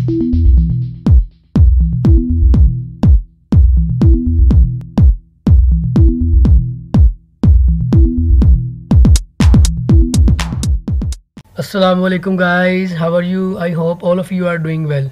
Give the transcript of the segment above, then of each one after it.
अस्सलामुअलैकुम guys, how are you? I hope all of you are doing well.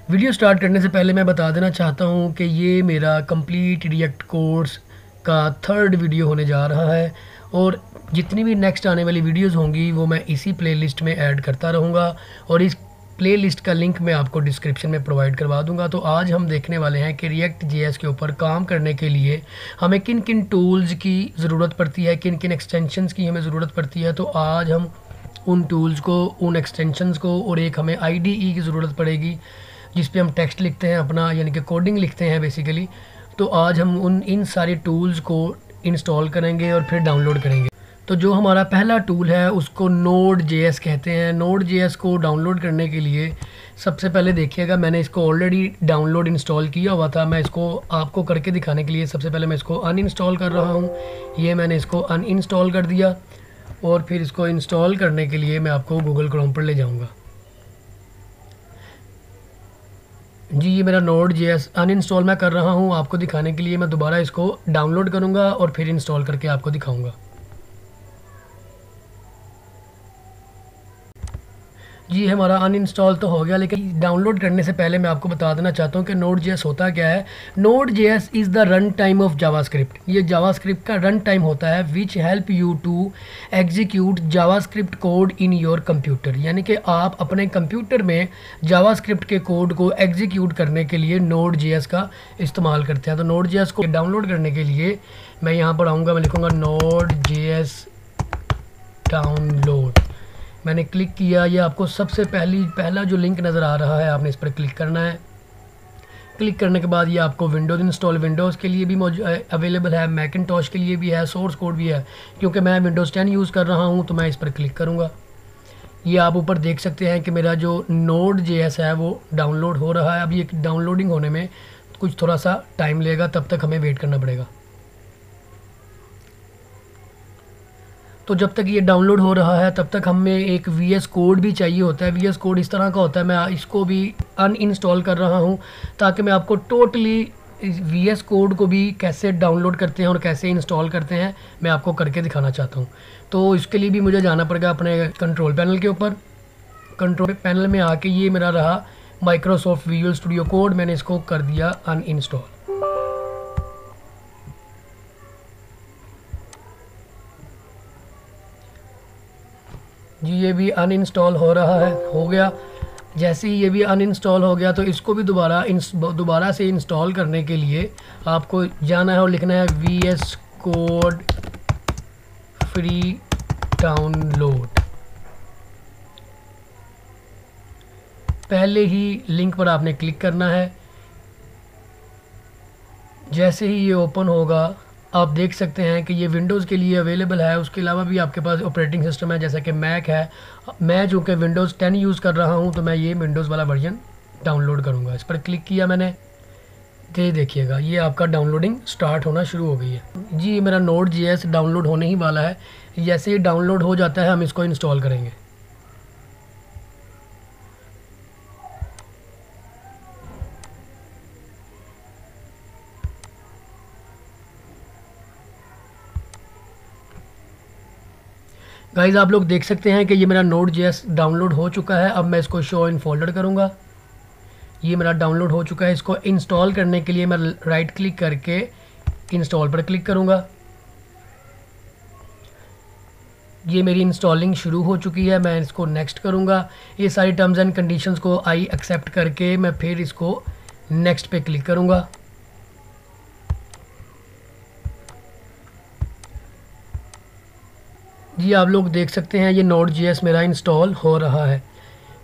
Video start करने से पहले मैं बता देना चाहता हूँ कि ये मेरा कंप्लीट रिएक्ट कोर्स का 3rd वीडियो होने जा रहा है और जितनी भी नेक्स्ट आने वाली वीडियोस होंगी वो मैं इसी प्लेलिस्ट में ऐड करता रहूँगा और इस प्लेलिस्ट का लिंक मैं आपको डिस्क्रिप्शन में प्रोवाइड करवा दूंगा। तो आज हम देखने वाले हैं कि रिएक्ट जेएस के ऊपर काम करने के लिए हमें किन किन टूल्स की ज़रूरत पड़ती है, किन किन एक्सटेंशंस की हमें ज़रूरत पड़ती है। तो आज हम उन टूल्स को, उन एक्सटेंशंस को, और एक हमें आईडीई की ज़रूरत पड़ेगी जिस पे हम टेक्स्ट लिखते हैं अपना, यानी कि कोडिंग लिखते हैं बेसिकली। तो आज हम इन सारे टूल्स को इंस्टॉल करेंगे और फिर डाउनलोड करेंगे। तो जो हमारा पहला टूल है उसको नोड जेएस कहते हैं। नोड जेएस को डाउनलोड करने के लिए सबसे पहले देखिएगा, मैंने इसको ऑलरेडी डाउनलोड इंस्टॉल किया हुआ था। मैं इसको आपको करके दिखाने के लिए सबसे पहले मैं इसको अनइंस्टॉल कर रहा हूँ। ये मैंने इसको अनइंस्टॉल कर दिया और फिर इसको इंस्टॉल करने के लिए मैं आपको गूगल क्रोम पर ले जाऊंगा। जी, ये मेरा नोड जेएस अनइंस्टॉल मैं कर रहा हूँ आपको दिखाने के लिए। मैं दोबारा इसको डाउनलोड करूँगा और फिर इंस्टॉल करके आपको दिखाऊँगा। जी, हमारा अनइंस्टॉल तो हो गया, लेकिन डाउनलोड करने से पहले मैं आपको बता देना चाहता हूँ कि नोड जेएस होता क्या है। Node JS is the runtime of JavaScript. ये जावास्क्रिप्ट का रन टाइम होता है which help you to execute JavaScript code in your computer. यानी कि आप अपने कंप्यूटर में जावास्क्रिप्ट के कोड को एग्जीक्यूट करने के लिए नोड जेएस का इस्तेमाल करते हैं। तो नोड जेएस को डाउनलोड करने के लिए मैं यहाँ पर आऊँगा, मैं लिखूँगा नोड जेएस डाउनलोड। मैंने क्लिक किया, ये आपको सबसे पहला जो लिंक नज़र आ रहा है आपने इस पर क्लिक करना है। क्लिक करने के बाद ये आपको विंडोज़ इंस्टॉल, विंडोज़ के लिए भी अवेलेबल है, मैकिनटॉश के लिए भी है, सोर्स कोड भी है। क्योंकि मैं विंडोज़ 10 यूज़ कर रहा हूँ तो मैं इस पर क्लिक करूँगा। ये आप ऊपर देख सकते हैं कि मेरा जो नोड जेएस है वो डाउनलोड हो रहा है। अभी एक डाउनलोडिंग होने में कुछ थोड़ा सा टाइम लेगा, तब तक हमें वेट करना पड़ेगा। तो जब तक ये डाउनलोड हो रहा है तब तक हमें एक वीएस कोड भी चाहिए होता है। वीएस कोड इस तरह का होता है, मैं इसको भी अनइंस्टॉल कर रहा हूँ ताकि मैं आपको टोटली वीएस कोड को भी कैसे डाउनलोड करते हैं और कैसे इंस्टॉल करते हैं मैं आपको करके दिखाना चाहता हूँ। तो इसके लिए भी मुझे जाना पड़ेगा अपने कंट्रोल पैनल के ऊपर। कंट्रोल पैनल में आके ये मेरा रहा माइक्रोसॉफ्ट विजुअल स्टूडियो कोड, मैंने इसको कर दिया अनइंस्टॉल। जी, ये भी अनइंस्टॉल हो रहा है, हो गया। जैसे ही ये भी अनइंस्टॉल हो गया तो इसको भी दोबारा से इंस्टॉल करने के लिए आपको जाना है और लिखना है VS कोड फ्री डाउनलोड। पहले ही लिंक पर आपने क्लिक करना है। जैसे ही ये ओपन होगा आप देख सकते हैं कि ये विंडोज़ के लिए अवेलेबल है। उसके अलावा भी आपके पास ऑपरेटिंग सिस्टम है जैसा कि मैक है। मैं जो कि विंडोज़ 10 यूज़ कर रहा हूं तो मैं ये विंडोज़ वाला वर्जन डाउनलोड करूंगा। इस पर क्लिक किया मैंने, ये देखिएगा ये आपका डाउनलोडिंग स्टार्ट होना शुरू हो गई है। जी, मेरा नोड जेएस डाउनलोड होने ही वाला है। जैसे ही डाउनलोड हो जाता है हम इसको इंस्टॉल करेंगे। गाइज़, आप लोग देख सकते हैं कि ये मेरा नोड जेएस डाउनलोड हो चुका है। अब मैं इसको शो इन फोल्डर करूँगा। ये मेरा डाउनलोड हो चुका है। इसको इंस्टॉल करने के लिए मैं राइट क्लिक करके इंस्टॉल पर क्लिक करूँगा। ये मेरी इंस्टॉलिंग शुरू हो चुकी है। मैं इसको नेक्स्ट करूँगा। ये सारी टर्म्स एंड कंडीशंस को आई एक्सेप्ट करके मैं फिर इसको नेक्स्ट पे क्लिक करूँगा। जी, आप लोग देख सकते हैं ये नोड जेएस मेरा इंस्टॉल हो रहा है।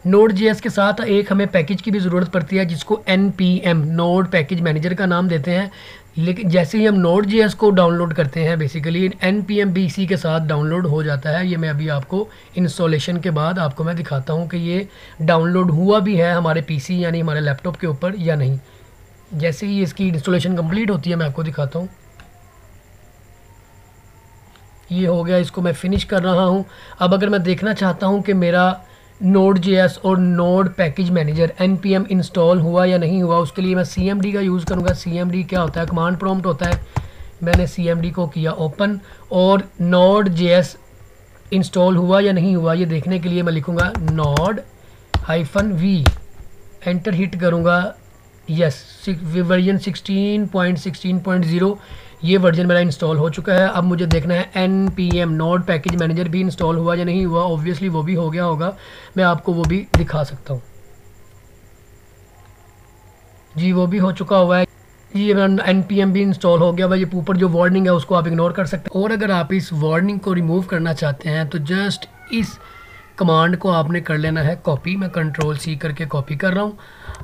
नोड जेएस के साथ एक हमें पैकेज की भी ज़रूरत पड़ती है जिसको npm नोड पैकेज मैनेजर का नाम देते हैं। लेकिन जैसे ही हम नोड जेएस को डाउनलोड करते हैं बेसिकली npm भी इसी के साथ डाउनलोड हो जाता है। ये मैं अभी आपको इंस्टॉलेशन के बाद आपको मैं दिखाता हूँ कि ये डाउनलोड हुआ भी है हमारे पीसी यानी हमारे लैपटॉप के ऊपर या नहीं। जैसे ही इसकी इंस्टॉलेशन कंप्लीट होती है मैं आपको दिखाता हूँ। ये हो गया, इसको मैं फ़िनिश कर रहा हूँ। अब अगर मैं देखना चाहता हूँ कि मेरा Node.js और node package manager npm install हुआ या नहीं हुआ, उसके लिए मैं cmd का यूज़ करूँगा। cmd क्या होता है, कमांड प्रॉम्प्ट होता है। मैंने cmd को किया ओपन, और Node.js इंस्टॉल हुआ या नहीं हुआ ये देखने के लिए मैं लिखूँगा node-v, एंटर हिट करूँगा। यस, वर्जन 16.16.0 ये वर्जन मेरा इंस्टॉल हो चुका है। अब मुझे देखना है npm नोड पैकेज मैनेजर भी इंस्टॉल हुआ या नहीं हुआ। ऑब्वियसली वो भी हो गया होगा, मैं आपको वो भी दिखा सकता हूँ। जी वो भी हो चुका हुआ है। ये मेरा npm भी इंस्टॉल हो गया भाई। ये ऊपर जो वार्निंग है उसको आप इग्नोर कर सकते हैं। और अगर आप इस वार्निंग को रिमूव करना चाहते हैं तो जस्ट इस कमांड को आपने कर लेना है कॉपी। मैं Ctrl+C करके कॉपी कर रहा हूँ।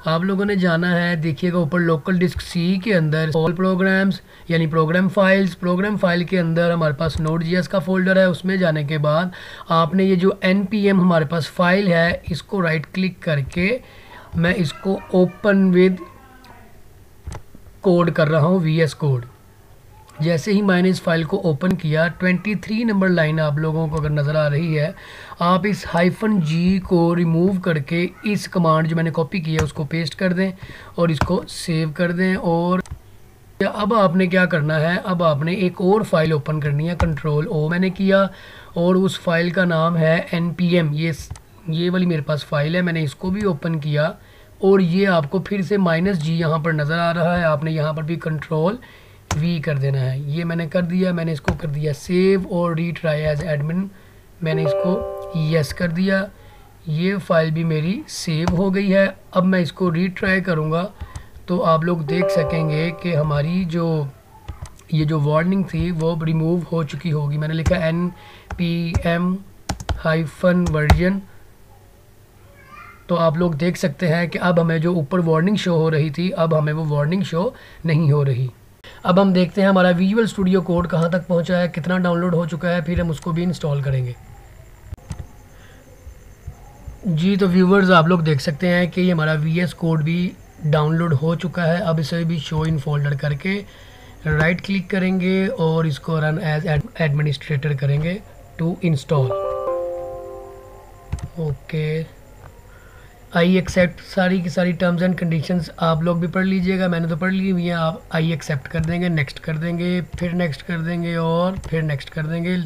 आप लोगों ने जाना है, देखिएगा ऊपर लोकल डिस्क सी के अंदर ऑल प्रोग्राम्स यानी प्रोग्राम फाइल्स, प्रोग्राम फाइल के अंदर हमारे पास Node.js का फोल्डर है। उसमें जाने के बाद आपने ये जो npm हमारे पास फाइल है इसको राइट क्लिक करके मैं इसको ओपन विद कोड कर रहा हूँ, VS कोड। जैसे ही मैंने इस फाइल को ओपन किया, 23 नंबर लाइन आप लोगों को अगर नज़र आ रही है, आप इस -g को रिमूव करके इस कमांड जो मैंने कॉपी की है उसको पेस्ट कर दें और इसको सेव कर दें। और अब आपने क्या करना है, अब आपने एक और फाइल ओपन करनी है। Ctrl+O मैंने किया और उस फाइल का नाम है npm। ये वाली मेरे पास फाइल है, मैंने इसको भी ओपन किया और ये आपको फिर से -g यहाँ पर नज़र आ रहा है। आपने यहाँ पर भी Ctrl+V कर देना है। ये मैंने कर दिया। मैंने इसको कर दिया सेव और रीट्राई एज एडमिन, मैंने इसको यस कर दिया। ये फाइल भी मेरी सेव हो गई है। अब मैं इसको रीट्राई करूँगा तो आप लोग देख सकेंगे कि हमारी ये जो वार्निंग थी वो रिमूव हो चुकी होगी। मैंने लिखा npm-वर्जन, तो आप लोग देख सकते हैं कि अब हमें जो ऊपर वार्निंग शो हो रही थी अब हमें वो वार्निंग शो नहीं हो रही। अब हम देखते हैं हमारा विजुअल स्टूडियो कोड कहाँ तक पहुँचा है, कितना डाउनलोड हो चुका है, फिर हम उसको भी इंस्टॉल करेंगे। जी तो व्यूवर्स आप लोग देख सकते हैं कि ये हमारा VS कोड भी डाउनलोड हो चुका है। अब इसे भी शो इन फोल्डर करके राइट क्लिक करेंगे और इसको रन एज एडमिनिस्ट्रेटर करेंगे to install. Okay, I accept, सारी की सारी टर्म्स एंड कंडीशंस आप लोग भी पढ़ लीजिएगा, मैंने तो पढ़ ली हुई है। आप आई एक्सेप्ट कर देंगे, नेक्स्ट कर देंगे, फिर नेक्स्ट कर देंगे और फिर नेक्स्ट कर देंगे।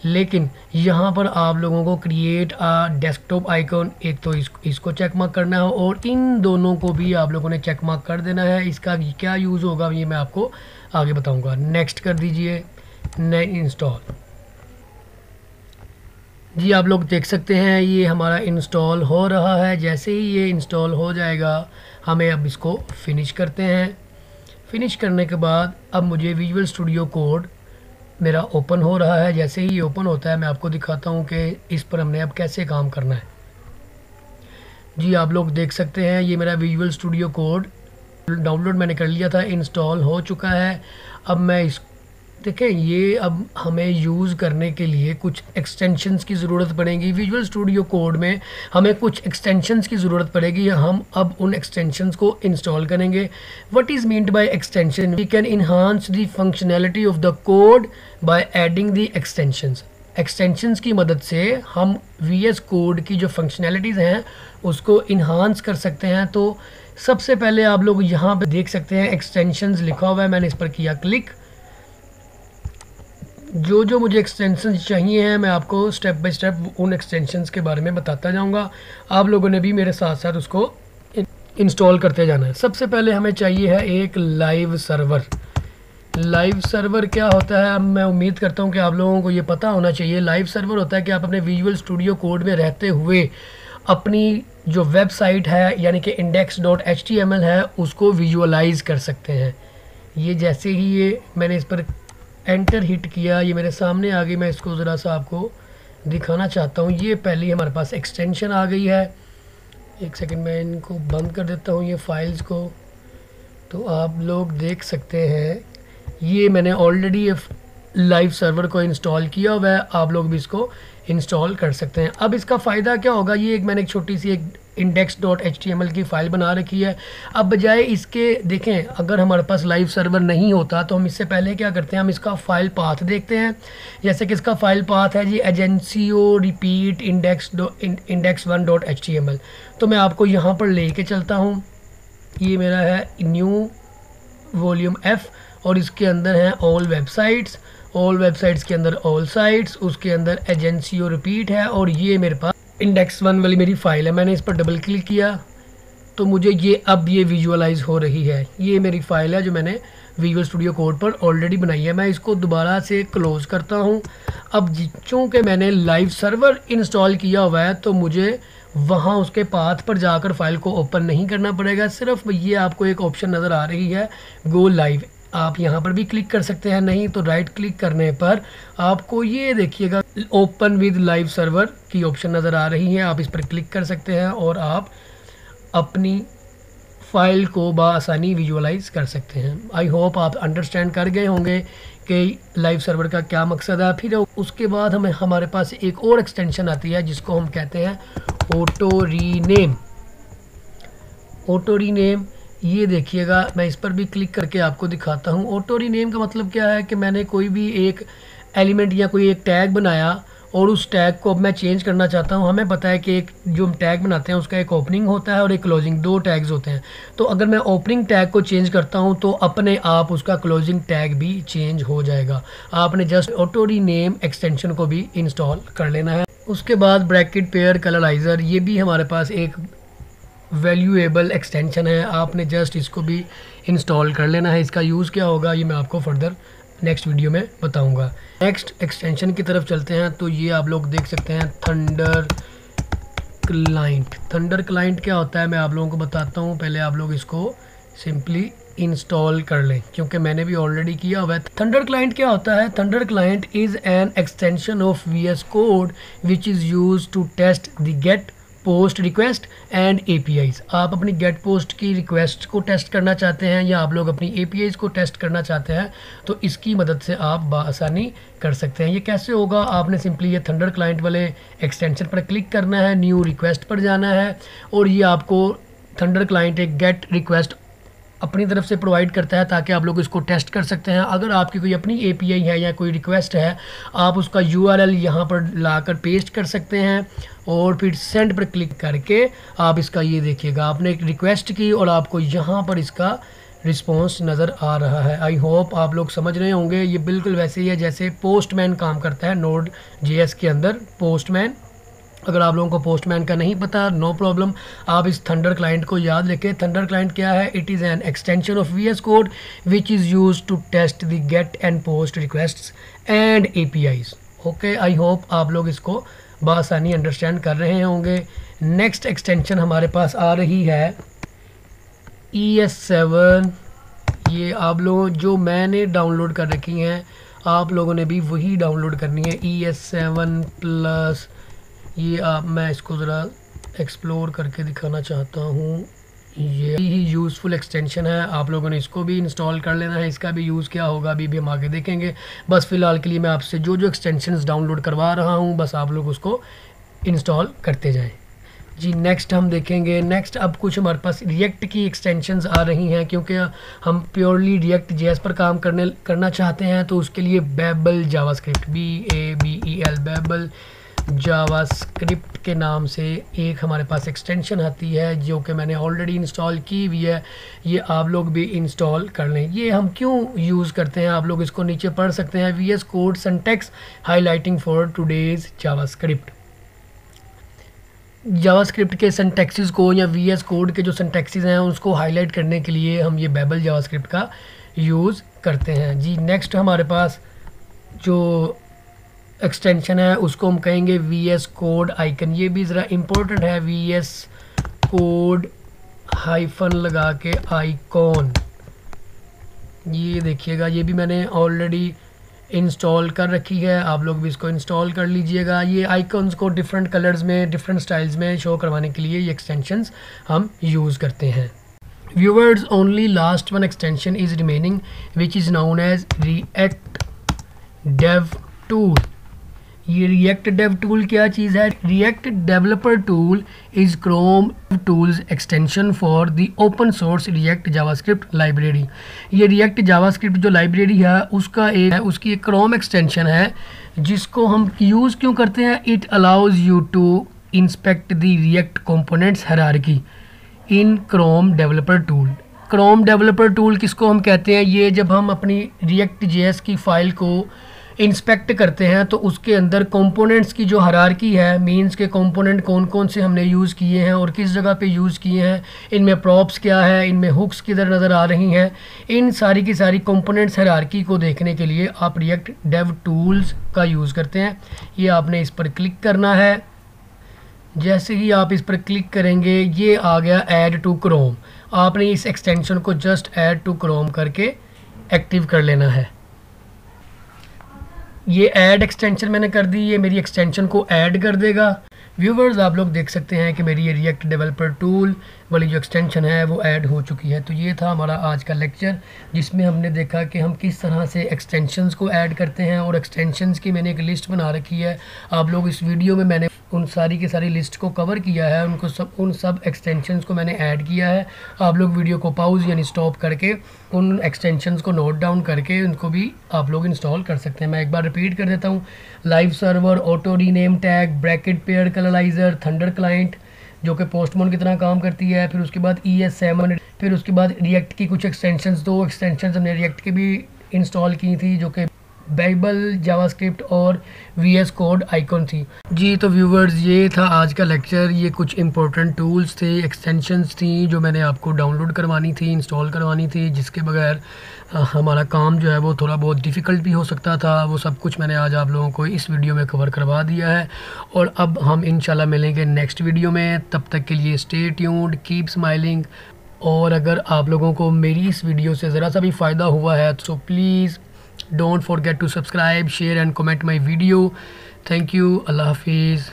लेकिन यहाँ पर आप लोगों को क्रिएट आ डेस्कटॉप आइकॉन, एक तो इसको चेक मार्क करना है और इन दोनों को भी आप लोगों ने चेक मार्क कर देना है। इसका क्या यूज़ होगा ये मैं आपको आगे बताऊँगा। नेक्स्ट कर दीजिए, नए इंस्टॉल। जी आप लोग देख सकते हैं ये हमारा इंस्टॉल हो रहा है। जैसे ही ये इंस्टॉल हो जाएगा हमें अब इसको फिनिश करते हैं। फिनिश करने के बाद अब मुझे विजुअल स्टूडियो कोड मेरा ओपन हो रहा है। जैसे ही ये ओपन होता है मैं आपको दिखाता हूँ कि इस पर हमने अब कैसे काम करना है। जी आप लोग देख सकते हैं ये मेरा विजुअल स्टूडियो कोड डाउनलोड मैंने कर लिया था, इंस्टॉल हो चुका है। अब मैं इस देखें, ये अब हमें यूज़ करने के लिए कुछ एक्सटेंशंस की ज़रूरत पड़ेगी। विजुअल स्टूडियो कोड में हमें कुछ एक्सटेंशंस की ज़रूरत पड़ेगी। हम अब उन एक्सटेंशंस को इंस्टॉल करेंगे। What is meant by extension? We can enhance the functionality of the code by adding the extensions. Extensions की मदद से हम VS कोड की जो फंक्शनैलिटीज़ हैं उसको इन्हांस कर सकते हैं। तो सबसे पहले आप लोग यहाँ पे देख सकते हैं एक्सटेंशंस लिखा हुआ है, मैंने इस पर किया क्लिक। जो मुझे एक्सटेंशंस चाहिए हैं मैं आपको स्टेप बाय स्टेप उन एक्सटेंशंस के बारे में बताता जाऊंगा। आप लोगों ने भी मेरे साथ साथ उसको इंस्टॉल करते जाना है। सबसे पहले हमें चाहिए है एक लाइव सर्वर। लाइव सर्वर क्या होता है, अब मैं उम्मीद करता हूं कि आप लोगों को ये पता होना चाहिए। लाइव सर्वर होता है कि आप अपने विजुअल स्टूडियो कोड में रहते हुए अपनी जो वेबसाइट है यानी कि index.html है उसको विजुअलाइज कर सकते हैं। ये जैसे ही ये मैंने इस पर एंटर हिट किया ये मेरे सामने आ गई। मैं इसको ज़रा सा आपको दिखाना चाहता हूँ। ये पहले हमारे पास एक्सटेंशन आ गई है। एक सेकंड मैं इनको बंद कर देता हूँ ये फाइल्स को। तो आप लोग देख सकते हैं ये मैंने ऑलरेडी लाइव सर्वर को इंस्टॉल किया हुआ है। आप लोग भी इसको इंस्टॉल कर सकते हैं। अब इसका फ़ायदा क्या होगा, ये मैंने एक छोटी सी एक index.html की फ़ाइल बना रखी है। अब बजाय इसके देखें, अगर हमारे पास लाइव सर्वर नहीं होता तो हम इससे पहले क्या करते हैं, हम इसका फ़ाइल पाथ देखते हैं। जैसे कि इसका फ़ाइल पाथ है जी एजेंसियो रिपीट index1.html। तो मैं आपको यहाँ पर लेके चलता हूँ। ये मेरा है न्यू वॉल्यूम F और इसके अंदर है ऑल वेबसाइट्स के अंदर ऑल साइट्स, उसके अंदर एजेंसियो रिपीट है और ये मेरे पास index1 वाली मेरी फ़ाइल है। मैंने इस पर डबल क्लिक किया तो मुझे ये विजुअलाइज हो रही है। ये मेरी फ़ाइल है जो मैंने विजुअल स्टूडियो कोड पर ऑलरेडी बनाई है। मैं इसको दोबारा से क्लोज़ करता हूँ। अब चूँकि मैंने लाइव सर्वर इंस्टॉल किया हुआ है तो मुझे वहाँ उसके पाथ पर जाकर फ़ाइल को ओपन नहीं करना पड़ेगा। सिर्फ ये आपको एक ऑप्शन नज़र आ रही है गो लाइव, आप यहाँ पर भी क्लिक कर सकते हैं, नहीं तो राइट क्लिक करने पर आपको ये देखिएगा ओपन विद लाइव सर्वर की ऑप्शन नज़र आ रही है। आप इस पर क्लिक कर सकते हैं और आप अपनी फ़ाइल को बआसानी विजुअलाइज कर सकते हैं। आई होप आप अंडरस्टैंड कर गए होंगे कि लाइव सर्वर का क्या मकसद है। फिर उसके बाद हमारे पास एक और एक्सटेंशन आती है जिसको हम कहते हैं ऑटो रीनेम। ये देखिएगा, मैं इस पर भी क्लिक करके आपको दिखाता हूँ। ऑटो रीनेम का मतलब क्या है कि मैंने कोई भी एक एलिमेंट या कोई एक टैग बनाया और उस टैग को अब मैं चेंज करना चाहता हूँ। हमें पता है कि एक जो हम टैग बनाते हैं उसका एक ओपनिंग होता है और एक क्लोजिंग, दो टैग्स होते हैं। तो अगर मैं ओपनिंग टैग को चेंज करता हूँ तो अपने आप उसका क्लोजिंग टैग भी चेंज हो जाएगा। आपने जस्ट ऑटो रीनेम एक्सटेंशन को भी इंस्टॉल कर लेना है। उसके बाद ब्रैकेट पेयर कलराइज़र, ये भी हमारे पास एक वैल्यूएबल एक्सटेंशन है। आपने जस्ट इसको भी इंस्टॉल कर लेना है। इसका यूज़ क्या होगा ये मैं आपको फर्दर नेक्स्ट वीडियो में बताऊंगा। नेक्स्ट एक्सटेंशन की तरफ चलते हैं तो ये आप लोग देख सकते हैं थंडर क्लाइंट क्या होता है मैं आप लोगों को बताता हूँ। पहले आप लोग इसको सिंपली इंस्टॉल कर लें क्योंकि मैंने भी ऑलरेडी किया हुआ है। थंडर क्लाइंट क्या होता है? Thunder client is an extension of VS code which is use to test the get post request and APIs। आप अपनी गेट पोस्ट की रिक्वेस्ट को टेस्ट करना चाहते हैं या आप लोग अपनी APIs को टेस्ट करना चाहते हैं तो इसकी मदद से आप बआसानी कर सकते हैं। ये कैसे होगा? आपने सिंपली ये थंडर क्लाइंट वाले एक्सटेंशन पर क्लिक करना है, न्यू रिक्वेस्ट पर जाना है और ये आपको थंडर क्लाइंट एक गेट रिक्वेस्ट अपनी तरफ से प्रोवाइड करता है ताकि आप लोग इसको टेस्ट कर सकते हैं। अगर आपकी कोई अपनी API है या कोई रिक्वेस्ट है, आप उसका URL यहाँ पर लाकर पेस्ट कर सकते हैं और फिर सेंड पर क्लिक करके आप इसका ये देखिएगा, आपने एक रिक्वेस्ट की और आपको यहाँ पर इसका रिस्पॉन्स नज़र आ रहा है। आई होप आप लोग समझ रहे होंगे। ये बिल्कुल वैसे ही है जैसे पोस्टमैन काम करता है Node.js के अंदर। पोस्टमैन, अगर आप लोगों को पोस्टमैन का नहीं पता, नो प्रॉब्लम, आप इस थंडर क्लाइंट को याद रखें। थंडर क्लाइंट क्या है? It is an extension of VS code which is use to test the get and post requests and APIs। Okay, I hope आप लोग इसको बआसानी अंडरस्टैंड कर रहे होंगे। नेक्स्ट एक्सटेंशन हमारे पास आ रही है ES7। ये आप लोग जो मैंने डाउनलोड कर रखी हैं आप लोगों ने भी वही डाउनलोड करनी है, ES7 प्लस। ये मैं इसको ज़रा एक्सप्लोर करके दिखाना चाहता हूँ। ये ही यूज़फुल एक्सटेंशन है, आप लोगों ने इसको भी इंस्टॉल कर लेना है। इसका भी यूज़ क्या होगा अभी भी हम आगे देखेंगे। बस फ़िलहाल के लिए मैं आपसे जो एक्सटेंशंस डाउनलोड करवा रहा हूँ बस आप लोग उसको इंस्टॉल करते जाएं जी। नेक्स्ट हम देखेंगे, नेक्स्ट अब कुछ हमारे पास रिएक्ट की एक्सटेंशंस आ रही हैं क्योंकि हम प्योरली React.js पर काम करना चाहते हैं तो उसके लिए Babel JavaScript, BABEL Babel JavaScript के नाम से एक हमारे पास एक्सटेंशन आती है जो कि मैंने ऑलरेडी इंस्टॉल की हुई है। ये आप लोग भी इंस्टॉल कर लें। ये हम क्यों यूज़ करते हैं आप लोग इसको नीचे पढ़ सकते हैं। VS code syntax highlighting for today's JavaScript. JavaScript के सिंटैक्सेस को या VS कोड के जो सिंटैक्सेस हैं उसको हाईलाइट करने के लिए हम ये बेबल जावास्क्रिप्ट का यूज़ करते हैं जी। नेक्स्ट हमारे पास जो एक्सटेंशन है उसको हम कहेंगे VS कोड आइकन। ये भी ज़रा इम्पोर्टेंट है, VS कोड हाइफन लगा के आइकॉन। ये देखिएगा, ये भी मैंने ऑलरेडी इंस्टॉल कर रखी है, आप लोग भी इसको इंस्टॉल कर लीजिएगा। ये आइकॉन्स को डिफरेंट कलर्स में, डिफरेंट स्टाइल्स में शो करवाने के लिए ये एक्सटेंशंस हम यूज़ करते हैं। Viewers, only last one extension is remaining which is known as React Dev Tool। ये रिएक्ट डेव टूल क्या चीज़ है? React developer tool is Chrome tools extension for the open source React JavaScript library. ये React JavaScript जो library है उसकी एक Chrome extension है जिसको हम यूज़ क्यों करते हैं? It allows you to inspect the React components hierarchy in Chrome developer tool. Chrome developer tool किसको हम कहते हैं? ये जब हम अपनी रिएक्ट जेएस की फ़ाइल को इंस्पेक्ट करते हैं तो उसके अंदर कंपोनेंट्स की जो हायरार्की है, मींस के कंपोनेंट कौन कौन से हमने यूज़ किए हैं और किस जगह पे यूज़ किए हैं, इनमें प्रॉप्स क्या है, इनमें हुक्स किधर नज़र आ रही हैं, इन सारी की सारी कंपोनेंट्स हायरार्की को देखने के लिए आप रिएक्ट डेव टूल्स का यूज़ करते हैं। ये आपने इस पर क्लिक करना है। जैसे ही आप इस पर क्लिक करेंगे ये आ गया ऐड टू क्रोम। आपने इस एक्सटेंशन को जस्ट ऐड टू क्रोम करके एक्टिव कर लेना है। ये ऐड एक्सटेंशन मैंने कर दी, ये मेरी एक्सटेंशन को ऐड कर देगा। व्यूवर्स आप लोग देख सकते हैं कि मेरी ये रिएक्ट डेवलपर टूल वाली जो एक्सटेंशन है वो ऐड हो चुकी है। तो ये था हमारा आज का लेक्चर जिसमें हमने देखा कि हम किस तरह से एक्सटेंशंस को ऐड करते हैं और एक्सटेंशंस की मैंने एक लिस्ट बना रखी है। आप लोग इस वीडियो में मैंने उन सारी की सारी लिस्ट को कवर किया है, उन सब एक्सटेंशंस को मैंने ऐड किया है। आप लोग वीडियो को पॉज यानी स्टॉप करके उन एक्सटेंशंस को नोट डाउन करके उनको भी आप लोग इंस्टॉल कर सकते हैं। मैं एक बार रिपीट कर देता हूँ। Live server, auto rename tag, bracket pair colorizer, thunder client जो कि पोस्टमोन की तरह काम करती है, फिर उसके बाद ES7, फिर उसके बाद रिएक्ट की कुछ एक्सटेंशंस, 2 एक्सटेंशंस हमने रिएक्ट की भी इंस्टॉल की थी जो कि बाइबल, जावास्क्रिप्ट और VS कोड आइकॉन थी। जी तो व्यूवर्स ये था आज का लेक्चर। ये कुछ इंपॉर्टेंट टूल्स थे, एक्सटेंशंस थी जो मैंने आपको डाउनलोड करवानी थी, इंस्टॉल करवानी थी, जिसके बगैर हमारा काम जो है वो थोड़ा बहुत डिफ़िकल्ट भी हो सकता था। वो सब कुछ मैंने आज आप लोगों को इस वीडियो में कवर करवा दिया है और अब हम इंशाल्लाह मिलेंगे नेक्स्ट वीडियो में। तब तक के लिए स्टे ट्यून्ड, कीप स्माइलिंग। और अगर आप लोगों को मेरी इस वीडियो से ज़रा सा भी फ़ायदा हुआ है तो please don't forget to subscribe, share and comment my video. Thank you. Allah Hafiz.